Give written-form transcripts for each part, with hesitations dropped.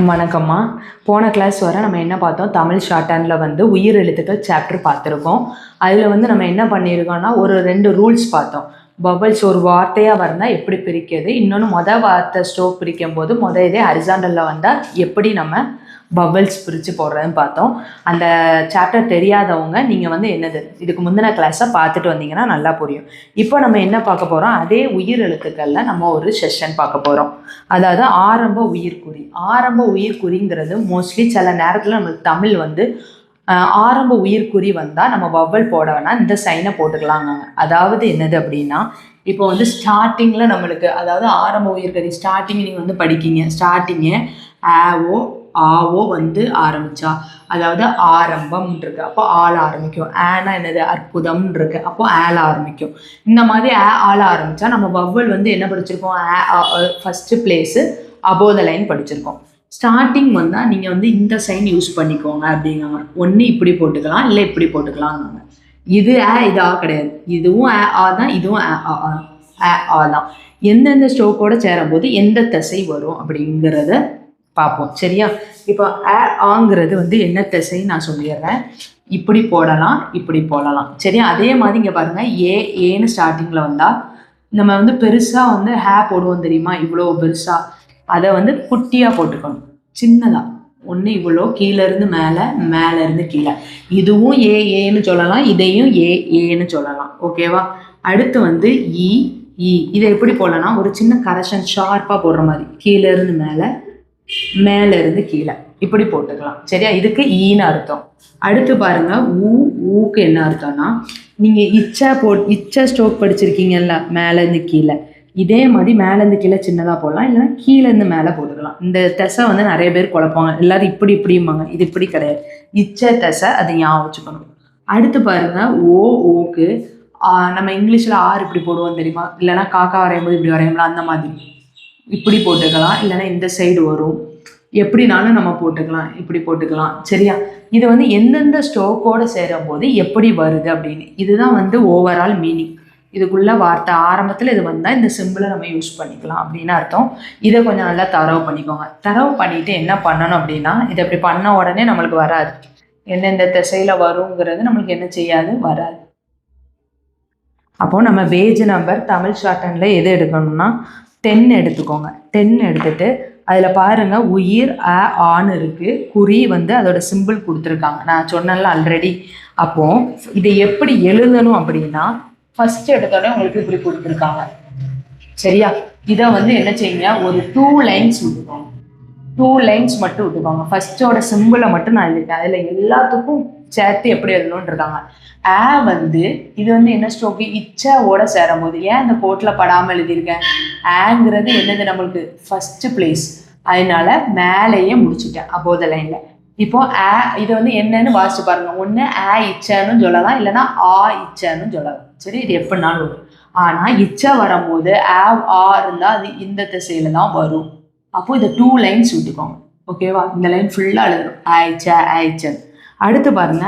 வணக்கம்மா. போன கிளாஸ் வர நம்ம என்ன பார்த்தோம், தமிழ் ஷார்ட் ஹேண்டில் வந்து உயிர் எழுத்துக்கள் சாப்டர் பார்த்துருக்கோம். அதில் வந்து நம்ம என்ன பண்ணியிருக்கோம்னா, ஒரு 2 ரூல்ஸ் பார்த்தோம். பபல்ஸ் ஒரு வார்த்தையாக வந்தால் எப்படி பிரிக்கிறது, இன்னொன்று வார்த்தை ஸ்ட்ரோக் பிரிக்கும் போது இதே ஹரிசாண்டலில் வந்தால் எப்படி நம்ம பபல்ஸ் பிரித்து போடுறதுன்னு பார்த்தோம். அந்த சாப்டர் தெரியாதவங்க நீங்கள் வந்து என்னது இதுக்கு முந்தின கிளாஸை பார்த்துட்டு வந்தீங்கன்னா நல்லா புரியும். இப்போ நம்ம என்ன பார்க்க போகிறோம், அதே உயிர் எழுத்துக்களில் நம்ம ஒரு செஷன் பார்க்க போகிறோம். அதாவது ஆரம்ப உயிர்க்குறி. ஆரம்ப உயிர்க்குறிங்கிறது மோஸ்ட்லி சில நேரத்தில் நம்மளுக்கு தமிழ் வந்து ஆரம்ப உயிர்க்குறி வந்தால் நம்ம வவ்வல் போட வேணாம், இந்த சைனை போட்டுக்கலாங்க. அதாவது என்னது அப்படின்னா, இப்போ வந்து ஸ்டார்டிங்கில் நம்மளுக்கு அதாவது ஆரம்ப உயிர்க்குறி ஸ்டார்டிங் நீங்கள் வந்து படிக்கிங்க. ஸ்டார்டிங்கு ஆவோ ஆவோ வந்து ஆரம்பிச்சா அதாவது ஆரம்பம் இருக்கு, அப்போ ஆள் ஆரம்பிக்கும். ஆனா என்னது அற்புதம் இருக்கு, அப்போ ஆள் ஆரம்பிக்கும். இந்த மாதிரி ஆள் ஆரம்பிச்சா நம்ம வவ்வல் வந்து என்ன படிச்சிருக்கோம், first place above the line படிச்சிருக்கோம். ஸ்டார்டிங் வந்தால் நீங்கள் வந்து இந்த சைன் யூஸ் பண்ணிக்கோங்க அப்படிங்காங்க. ஒன்று இப்படி போட்டுக்கலாம், இல்லை இப்படி போட்டுக்கலாங்க. இது இது கிடையாது, இதுவும் தான், இதுவும் தான். எந்தெந்த ஸ்ட்ரோக்கோட சேரும்போது எந்த திசை வரும் அப்படிங்கிறத பார்ப்போம். சரியா? இப்போ ஆங்கிறது வந்து என்ன திசைன்னு நான் சொல்லிடுறேன். இப்படி போடலாம், இப்படி போடலாம். சரியா? அதே மாதிரி இங்கே பாருங்கள், ஏன்னு ஸ்டார்டிங்கில் வந்தால் நம்ம வந்து பெருசாக வந்து போடுவோம் தெரியுமா, இவ்வளோ பெருசாக. அதை வந்து குட்டியாக போட்டுக்கணும், சின்னதாக. ஒன்று இவ்வளோ கீழேருந்து மேலே, மேலேருந்து கீழே. இதுவும் ஏன்னு சொல்லலாம், இதையும் ஏன்னு சொல்லலாம். ஓகேவா? அடுத்து வந்து இதை எப்படி போடலாம், ஒரு சின்ன கரெக்ஷன் ஷார்ப்பாக போடுற மாதிரி, கீழேருந்து மேலே, மேலேருந்து கீழே இப்படி போட்டுக்கலாம். சரியா? இதுக்கு ஈன்னு அர்த்தம். அடுத்து பாருங்க, ஊக்கு என்ன அர்த்தம்னா, நீங்கள் இச்சா ஸ்ட்ரோக் படிச்சிருக்கீங்கல்ல, மேலேருந்து கீழே. இதே மாதிரி மேலேருந்து கீழே சின்னதாக போடலாம், இல்லைன்னா கீழேருந்து மேலே போட்டுக்கலாம். இந்த தசை வந்து நிறைய பேர் குழப்பாங்க, எல்லாரும் இப்படிம்பாங்க. இது இப்படி கிடையாது, இச்ச தசை, அதை ஞாபகம் வச்சுக்கணும். அடுத்து பாருங்க, ஓக்கு நம்ம இங்கிலீஷில் ஆறு இப்படி போடுவோம் தெரியுமா, இல்லைன்னா காக்கா வரையும் போது இப்படி வரையும்ல, அந்த மாதிரி இப்படி போட்டுக்கலாம், இல்லைன்னா இந்த சைடு வரும். எப்படினாலும் நம்ம போட்டுக்கலாம், இப்படி போட்டுக்கலாம். சரியா? இது வந்து எந்தெந்த ஸ்ட்ரோக்கோடு சேரும் போது எப்படி வருது அப்படின்னு, இதுதான் வந்து ஓவரால் மீனிங். இதுக்குள்ள வார்த்தை ஆரம்பத்தில் இது வந்தால் இந்த சிம்பிளை நம்ம யூஸ் பண்ணிக்கலாம் அப்படின்னு அர்த்தம். இதை கொஞ்சம் நல்லா தரவு பண்ணிக்கோங்க. தரவு பண்ணிட்டு என்ன பண்ணணும் அப்படின்னா, இதை இப்படி பண்ண உடனே நம்மளுக்கு வராது, எந்தெந்த திசையில் வருங்கிறது நம்மளுக்கு என்ன செய்யாது, வராது. அப்போ நம்ம page number Tamil short handle எது எடுக்கணும்னா 10 எடுத்துக்கோங்க. 10 எடுத்துட்டு அதில் பாருங்கள், உயிர் ஆன்னு இருக்குது, குறி வந்து அதோட சிம்பிள் கொடுத்துருக்காங்க, நான் சொன்னேன்ல ஆல்ரெடி. அப்போது இதை எப்படி எழுதணும் அப்படின்னா, ஃபஸ்ட்டு எடுத்தோடனே உங்களுக்கு இப்படி கொடுத்துருக்காங்க. சரியா? இதை வந்து என்ன செய்யுங்க, ஒரு 2 லைன்ஸ் விட்டுக்கோங்க. 2 லைன்ஸ் மட்டும் விட்டுக்கோங்க. ஃபஸ்ட்டோட சிம்பிளை மட்டும் நான் எழுதிட்டேன். அதில் எல்லாத்துக்கும் சேர்த்து எப்படி எழுதணும்னு இருக்காங்க. வந்து இது வந்து என்ன ஸ்ட்ரோக்கு, இச்சாவோட சேரும் போது, ஏன் அந்த கோட்டில் படாமல் எழுதியிருக்கேன், ஆங்கிறது என்னது நம்மளுக்கு ஃபஸ்ட்டு பிளேஸ், அதனால மேலேயே முடிச்சுட்டேன் அபோவ் த லைனில். இப்போ இதை வந்து என்னன்னு வாசிச்சு பாருங்க. ஒன்று இச்சான்னு சொல்லலாம், இல்லைன்னா இச்சான்னு சொல்லலாம். சரி, இது எப்படினாலும் வரும். ஆனால் இச்சா வரும்போது இருந்தால் அது இந்த திசையில தான் வரும். அப்போ இதை 2 லைன்ஸ் விட்டுக்கோங்க. ஓகேவா? இந்த லைன் ஃபுல்லாக எழுதணும், ஐச்சன். அடுத்து பாருங்க,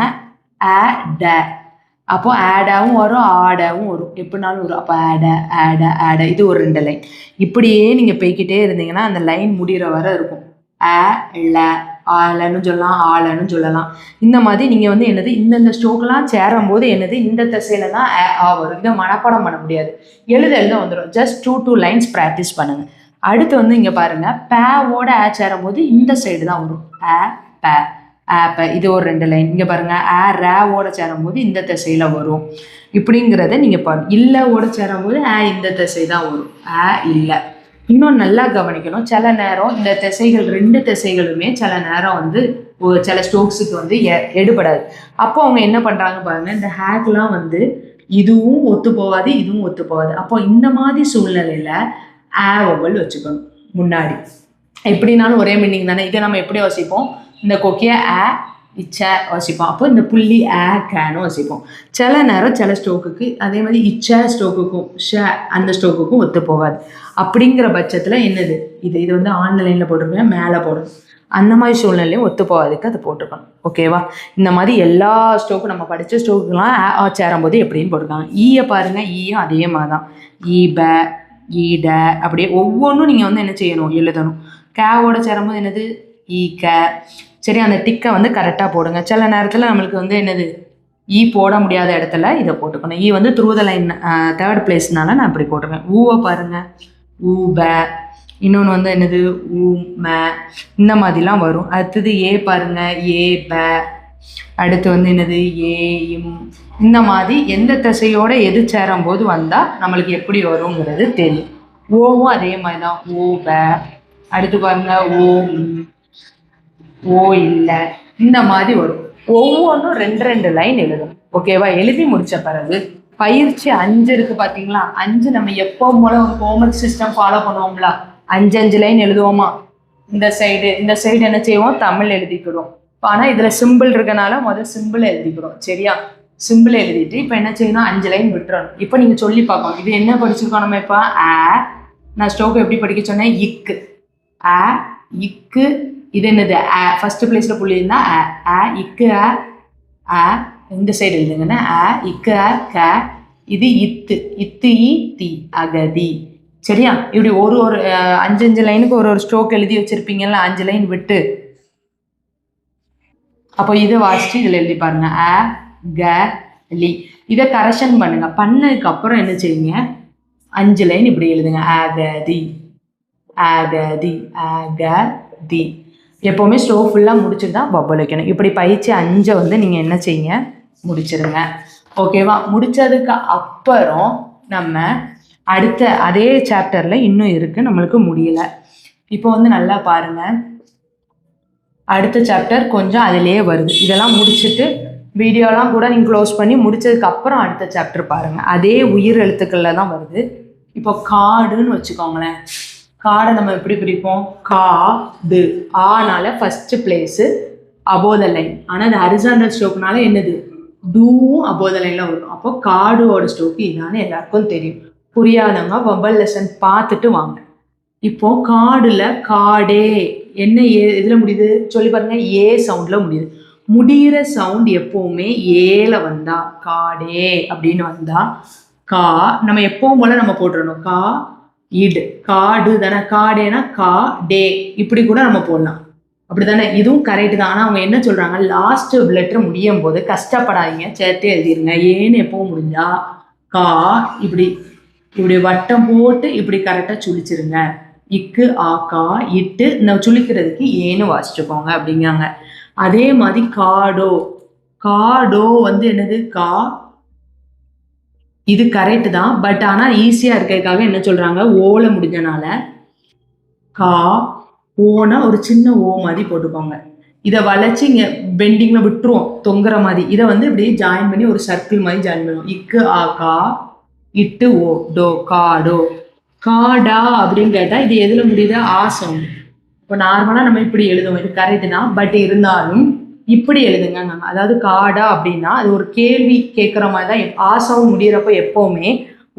அப்போ ஆடாவும் வரும், ஆடாவும் வரும், எப்படினாலும் வரும். அப்போ ஆட இது ஒரு 2 லைன். இப்படியே நீங்கள் போய்கிட்டே இருந்தீங்கன்னா அந்த லைன் முடிகிற வர இருக்கும். ஆலன்னு சொல்லலாம், ஆலன்னு சொல்லலாம். இந்த மாதிரி நீங்கள் வந்து என்னது, இந்தந்த ஸ்ட்ரோக்கெலாம் சேரும் போது என்னது, இந்த திசையில தான் வரும். இதை மனப்பாடம் பண்ண முடியாது, எழுத வந்துடும். ஜஸ்ட் 2 லைன்ஸ் ப்ராக்டிஸ் பண்ணுங்கள். அடுத்து வந்து இங்கே பாருங்கள், பேவோட சேரும் போது இந்த சைடு தான் வரும். பே இது ஒரு 2 லைன். இங்கே பாருங்கள், ரேவோட சேரும்போது இந்த திசையில் வரும். இப்படிங்கிறத நீங்கள் இல்லைவோட சேரும்போது இந்த திசை தான் வரும், இல்லை. இன்னும் நல்லா கவனிக்கணும், சில நேரம் இந்த திசைகள் 2 திசைகளுமே சில நேரம் வந்து சில ஸ்ட்ரோக்ஸுக்கு வந்து எடுபடாது. அப்போ அவங்க என்ன பண்ணுறாங்க பாருங்கள், இந்த ஹேக்லாம் வந்து இதுவும் ஒத்து போகாது, இதுவும் ஒத்து போகாது. அப்போ இந்த மாதிரி சூழ்நிலையில் வவ்வல் வச்சுக்கணும் முன்னாடி. எப்படினாலும் ஒரே மீனிங் தானே. இதை நம்ம எப்படி வசிப்போம், இந்த கொக்கியை இச்ச வசிப்போம். அப்போ இந்த புள்ளி கேனும் வசிப்போம். சில நேரம் சில ஸ்ட்ரோக்குக்கு அதே மாதிரி இச்ச ஸ்ட்ரோக்குக்கும் அந்த ஸ்ட்ரோக்குக்கும் ஒத்து போகாது. அப்படிங்கிற பட்சத்தில் என்னது, இது வந்து ஆன்லைனில் போட்டிருக்கேன், மேலே போடணும். அந்த மாதிரி சூழ்நிலையும் ஒத்து போகாதுக்கு அதை போட்டுக்கணும். ஓகேவா? இந்த மாதிரி எல்லா ஸ்ட்ரோக்கும் நம்ம படித்த ஸ்ட்ரோக்குலாம் சேரும்போது எப்படின்னு போட்டிருக்காங்க. ஈயை பாருங்கள், ஈயும் அதே மாதிரி தான். ஈட அப்படியே ஒவ்வொன்றும் நீங்கள் வந்து என்ன செய்யணும், எழுதணும். கேவோட சேரும்போது என்னது, ஈக்க. சரி, அந்த டிக்கை வந்து கரெக்டாக போடுங்க. சில நேரத்தில் நம்மளுக்கு வந்து என்னது ஈ போட முடியாத இடத்துல இதை போட்டுக்கணும். ஈ வந்து த்ரூ த லைன் தேர்ட் பிளேஸ்னால நான் இப்படி போட்டுருவேன். ஊவை பாருங்கள், ஊப. இன்னொன்று வந்து என்னது ஊம. இந்த மாதிரிலாம் வரும். அடுத்தது ஏ பாருங்க, ஏ ப. அடுத்து வந்து என்னது ஏ இம். இந்த மாதிரி எந்த திசையோட எது சேரும்போது வந்தால் நம்மளுக்கு எப்படி வருங்கிறது தெரியும். ஓவும் அதே மாதிரி தான், ஓ ப. அடுத்து பாருங்க ஓம், ஓ இல்லை. இந்த மாதிரி வரும். ஒவ்வொன்றும் 2 லைன் எழுதும். ஓகேவா? எழுதி முடிச்ச பிறகு பயிற்சி 5 இருக்கு பார்த்தீங்களா? 5 நம்ம எப்போ போல ஒரு ஹோம்ஒர்க் சிஸ்டம் ஃபாலோ பண்ணுவோம்ல, 5 லைன் எழுதுவோமா? இந்த சைடு என்ன செய்வோம்? தமிழ் எழுதிக்கிறோம். ஆனால் இதில் சிம்பிள் இருக்கனால முதல் சிம்பிள் எழுதிக்கிறோம். சரியா? சிம்பிள் எழுதிட்டு இப்போ என்ன செய்யணும்? 5 லைன் விட்டுறணும். இப்போ நீங்கள் சொல்லி பார்க்கணும், இது என்ன படிச்சிருக்கோம் நம்ம? இப்போ நான் ஸ்டோக்கு எப்படி படிக்க சொன்னேன்? இக்கு. இக்கு. இது என்னது? ஃபர்ஸ்ட் பிளேஸில் புள்ளி இருந்தால் இக்கு இந்த சைடு எழுதுங்கன்னா இக்கு க. இது இத்து. இத்து இ தி அகதி. சரியா? இப்படி ஒரு 5 லைனுக்கு ஒரு ஸ்ட்ரோக் எழுதி வச்சிருப்பீங்கல்ல, 5 லைன் விட்டு. அப்போ இதை வாசிச்சு இதில் எழுதி பாருங்க, க லி. இதை கரெக்ஷன் பண்ணுங்க. பண்ணதுக்கு அப்புறம் என்ன செய்யுங்க? 5 லைன் இப்படி எழுதுங்க, அகதி அகதி அகதி. எப்போவுமே ஸ்டோவ் ஃபுல்லாக முடிச்சுட்டு தான் பபுள் வைக்கணும். இப்படி பயிற்சி 5 வந்து நீங்கள் என்ன செய்யுங்க? முடிச்சிருங்க. ஓகேவா? முடித்ததுக்கு அப்புறம் நம்ம அடுத்த அதே சாப்டரில் இன்னும் இருக்குது, நம்மளுக்கு முடியலை. இப்போ வந்து நல்லா பாருங்கள், அடுத்த சாப்டர் கொஞ்சம் அதிலேயே வருது. இதெல்லாம் முடிச்சுட்டு வீடியோலாம் கூட நீங்கள் க்ளோஸ் பண்ணி முடித்ததுக்கப்புறம் அடுத்த சாப்டர் பாருங்கள். அதே உயிர் எழுத்துக்களில் தான் வருது. இப்போ காடுன்னு வச்சுக்கோங்களேன். காடை நம்ம எப்படி பிரிப்போம்? காடு. ஆனால ஃபர்ஸ்ட் பிளேஸு அபோத லைன். ஆனால் அது ஹரிசாண்டல் ஸ்ட்ரோக்னால என்னது? டூவும் அபோத லைனில் வரும். அப்போ காடுவோட ஸ்ட்ரோக்கு இதான்னு எல்லாருக்கும் தெரியும். புரியாதவங்க வபல் லெசன் பார்த்துட்டு வாங்க. இப்போ காடுல காடே என்ன எதில் முடியுது சொல்லி பாருங்க, ஏ சவுண்டில் முடியுது. முடிகிற சவுண்ட் எப்போவுமே ஏல வந்தா காடே அப்படின்னு வந்தா கா நம்ம எப்பவும் போல நம்ம போட்டுறணும். கா இடு. காடு தானே. காடேனா கா டே இப்படி கூட நம்ம போடலாம். அப்படி தானே? இதுவும் கரெக்டு தான். ஆனால் அவங்க என்ன சொல்கிறாங்க, லாஸ்ட் லெட்டர் முடியும் போது கஷ்டப்படாதீங்க, சேர்த்தே எழுதிருங்க. ஏன்னு எப்பவும் முடிஞ்சா கா இப்படி இப்படி வட்டம் போட்டு இப்படி கரெக்டாக சுழிச்சிருங்க. இக்கு ஆக்கா இட்டு நான் சுழிக்கிறதுக்கு ஏன்னு வாசிச்சுக்கோங்க அப்படிங்காங்க. அதே மாதிரி காடோ. காடோ வந்து என்னது? கா. இது கரெக்டு தான். பட் ஆனால் ஈஸியாக இருக்கிறதுக்காக என்ன சொல்கிறாங்க, ஓல முடிஞ்சனால கா ஓனா ஒரு சின்ன ஓ மாதிரி போட்டுக்கோங்க. இதை வளைச்சி இங்கே பெண்டிங்கில் விட்டுருவோம், தொங்குற மாதிரி. இதை வந்து இப்படி ஜாயின் பண்ணி ஒரு சர்க்கிள் மாதிரி ஜாயின் பண்ணுவோம். இக்கு ஆக்கா இட்டு ஓ டோ காடோ. காடா அப்படின்னு கேட்டால் இது எதில் முடியுது? ஆ சவுண்டு. இப்போ நார்மலாக நம்ம இப்படி எழுதுவோம், இது கரெக்டு தான். பட் இருந்தாலும் இப்படி எழுதுங்க. அதாவது காடா அப்படின்னா அது ஒரு கேள்வி கேட்குற மாதிரி தான். ஆ சவுண்ட் முடிகிறப்போ எப்போவுமே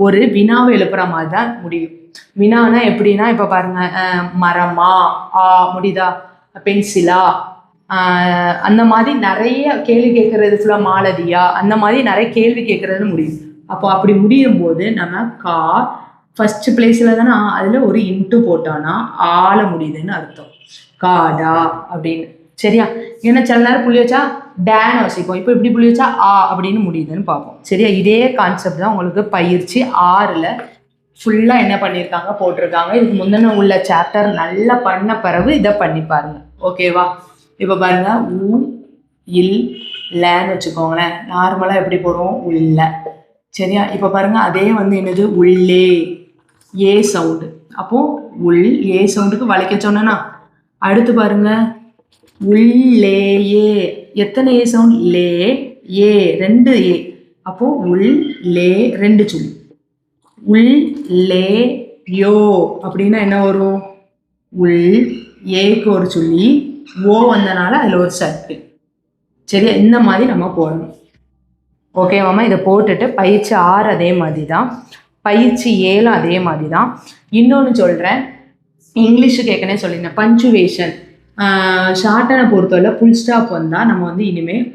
ஒரு வினாவை எழுப்புற மாதிரி தான் முடியும். வினானா எப்படின்னா, இப்போ பாருங்க, மரமா ஆ முடியுதா? பென்சிலா அந்த மாதிரி நிறைய கேள்வி கேட்கறது. ஃபுல்லாக மாலதியா அந்த மாதிரி நிறைய கேள்வி கேட்கறது முடியும். அப்போ அப்படி முடியும் போது நம்ம கா ஃபர்ஸ்ட் பிளேஸில் தானே, அதில் ஒரு இன்ட்டு போட்டோன்னா ஆள முடியுதுன்னு அர்த்தம். காடா அப்படின்னு. சரியா? ஏன்னா சில நேரம் புள்ளி வச்சா டேன்னு வசிப்போம். இப்போ இப்படி புள்ளி வச்சா ஆ அப்படின்னு முடியுதுன்னு பார்ப்போம். சரியா? இதே கான்செப்ட் தான் உங்களுக்கு பயிற்சி 6ல் ஃபுல்லாக என்ன பண்ணியிருக்காங்க போட்டிருக்காங்க. இதுக்கு முந்தின உள்ள சாப்டர் நல்லா பண்ண பிறகு இதை பண்ணி பாருங்க. ஓகேவா? இப்போ பாருங்க, ஊ இல் லேன்னு வச்சுக்கோங்களேன். நார்மலாக எப்படி போடுவோம்? உள்ள. சரியா? இப்போ பாருங்க, அதே வந்து என்னது? உள்ளே. ஏ சவுண்டு. அப்போ உள் ஏ சவுண்டுக்கு வளைக்க சொன்னா. அடுத்து பாருங்க, உள்ளேயே. எத்தனை ஏ சவுண்ட்? லே ஏ 2 ஏ. அப்போ உள் லே 2 சொல்லி. உள் லே யோ அப்படின்னா என்ன வரும்? உள் ஏக்கு ஒரு சொல்லி ஓ வந்தனால அதில் ஒரு சர்க்கிள். சரியா? இந்த மாதிரி நம்ம போடணும். ஓகேவாம்மா? இதை போட்டுட்டு பயிற்சி 6 அதே மாதிரி தான், பயிற்சி 7 அதே மாதிரி தான். இன்னொன்று சொல்கிறேன், இங்கிலீஷுக்கு ஏற்கனவே சொல்லியிருந்தேன், பஞ்சுவேஷன் ஷார்ட்டனை பொறுத்தவரை ஃபுல் ஸ்டாப் வந்தால் நம்ம வந்து இனிமேல்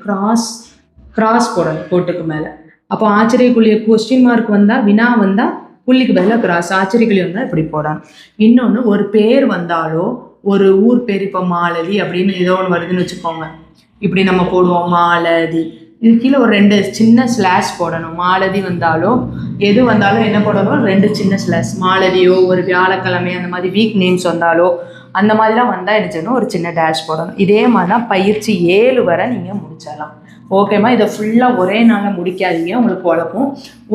கிராஸ் போடணும் கோட்டுக்கு மேலே. அப்போ ஆச்சரியக்குள்ளிய கொஸ்டின் மார்க் வந்தால், வினா வந்தால் புள்ளிக்கு பதிலாக கிராஸ், ஆச்சரியக்குள்ளி வந்தால் இப்படி போடணும். இன்னொன்று, ஒரு பேர் வந்தாலோ ஒரு ஊர் பேர் இப்போ மாலதி அப்படின்னு ஏதோ ஒன்று வருதுன்னு வச்சுக்கோங்க. இப்படி நம்ம போடுவோம் மாலதி, இது கீழே ஒரு 2 சின்ன ஸ்லாஷ் போடணும். மாலதி வந்தாலும் எது வந்தாலும் என்ன போடணும், 2 சின்ன ஸ்லாஷ். மாலதியோ ஒரு வியாழக்கிழமை அந்த மாதிரி வீக் நேம்ஸ் வந்தாலோ அந்த மாதிரிலாம் வந்தால் என்ன செய்யணும், ஒரு சின்ன டேஷ் போடணும். இதே மாதிரி தான் பயிற்சி 7 வரை நீங்கள் முடிச்சிடலாம். ஓகேம்மா, இதை ஃபுல்லாக ஒரே நாளில் முடிக்காதீங்க, உங்களுக்கு குழப்பம்.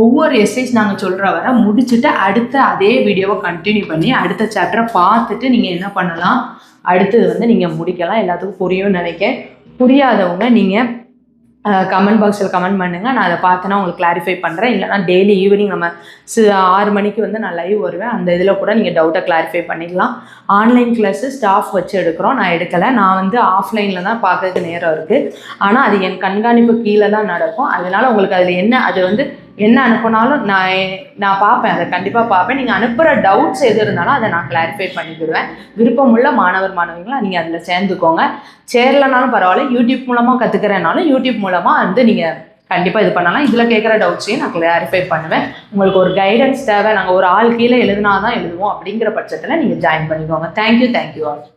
ஒவ்வொரு எஸ்ஐஸ் நாங்கள் சொல்கிற வரை முடிச்சுட்டு அடுத்த அதே வீடியோவை கண்டினியூ பண்ணி அடுத்த சாப்டரை பார்த்துட்டு நீங்கள் என்ன பண்ணலாம், அடுத்தது வந்து நீங்கள் முடிக்கலாம். எல்லாத்துக்கும் புரியும்னு நினைக்கிறேன். புரியாதவங்க நீங்கள் கமெண்ட் பாக்ஸில் கமெண்ட் பண்ணுங்கள், நான் அதை பார்த்தேன்னா உங்களுக்கு கிளாரிஃபை பண்ணுறேன். இல்லைனா டெய்லி ஈவினிங் நம்ம 6 மணிக்கு வந்து நான் லைவ் வருவேன், அந்த இதில் கூட நீங்கள் டவுட்டை கிளாரிஃபை பண்ணிக்கலாம். ஆன்லைன் கிளாஸு ஸ்டாஃப் வச்சு எடுக்கிறோம், நான் எடுக்கலை. நான் வந்து ஆஃப்லைனில் தான் பார்க்கறதுக்கு நேரம் இருக்குது. ஆனால் அது என் கண்காணிப்பு கீழே தான் நடக்கும். அதனால் உங்களுக்கு அதில் என்ன, அது வந்து என்ன அனுப்பினாலும் நான் பார்ப்பேன், அதை கண்டிப்பாக பார்ப்பேன். நீங்கள் அனுப்புகிற டவுட்ஸ் எது இருந்தாலும் அதை நான் கிளாரிஃபை பண்ணிவிடுவேன். விருப்பமுள்ள மாணவர்களாக நீங்கள் அதில் சேர்ந்துக்கோங்க. சேரலனாலும் பரவாயில்ல, யூடியூப் மூலமாக கற்றுக்கிறனாலும் யூடியூப் மூலமாக வந்து நீங்கள் கண்டிப்பாக இது பண்ணலாம். இதில் கேட்குற டவுட்ஸையும் நான் கிளாரிஃபை பண்ணுவேன். உங்களுக்கு ஒரு கைடன்ஸ் தேவை, நாங்கள் ஒரு ஆள் கீழே எழுதினா தான் எழுதுவோம் அப்படிங்கிற பட்சத்தில் நீங்கள் ஜாயின் பண்ணிக்கோங்க. Thank you all.